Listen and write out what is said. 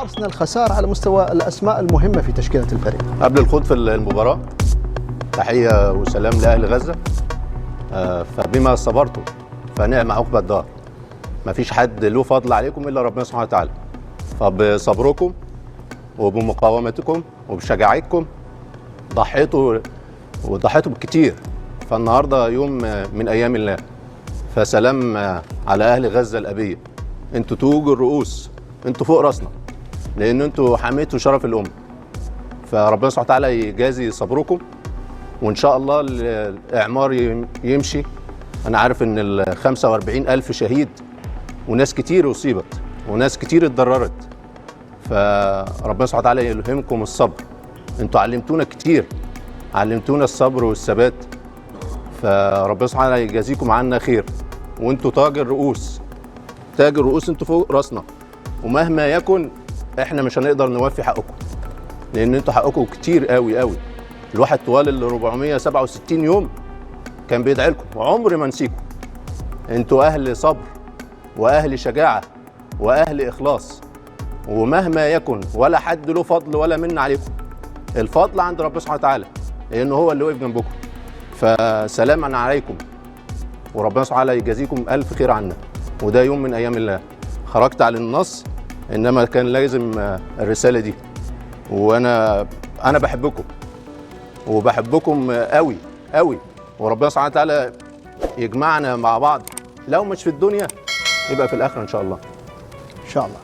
أرسنال خسارة على مستوى الأسماء المهمة في تشكيلة الفريق. قبل الخوض في المباراة تحية وسلام لأهل غزة. فبما صبرتم فنعم عقبى الدار. مفيش حد له فضل عليكم إلا ربنا سبحانه وتعالى. فبصبركم وبمقاومتكم وبشجاعتكم ضحيتوا بكتير. فالنهارده يوم من أيام الله. فسلام على أهل غزة الأبية. انتوا توج الرؤوس، انتوا فوق راسنا، لأن انتوا حميتوا شرف الأمة. فربنا سبحانه وتعالى يجازي صبركم، وإن شاء الله الإعمار يمشي. أنا عارف إن ال 45,000 شهيد وناس كتير أصيبت وناس كتير اتضررت. فربنا سبحانه وتعالى يلهمكم الصبر. انتوا علمتونا كتير، علمتونا الصبر والثبات. فربنا سبحانه وتعالى يجازيكم عنا خير. وانتوا تاج الرؤوس، تاج الرؤوس، انتوا فوق راسنا. ومهما يكن احنا مش هنقدر نوفي حقكم، لان انتوا حقكم كتير قوي قوي. الواحد طوال ال 467 يوم كان بيدعي لكم، وعمري ما نسيكم. انتوا اهل صبر واهل شجاعه واهل اخلاص. ومهما يكن ولا حد له فضل ولا من عليكم. الفضل عند ربنا سبحانه وتعالى، لانه هو اللي وقف جنبكم. فسلاما عليكم، وربنا سبحانه وتعالى يجازيكم الف خير عنا. وده يوم من ايام الله. خرجت على النص، انما كان لازم الرساله دي. وانا بحبكم وبحبكم قوي قوي. وربنا سبحانه وتعالى يجمعنا مع بعض، لو مش في الدنيا يبقى في الاخره ان شاء الله. إن شاء الله.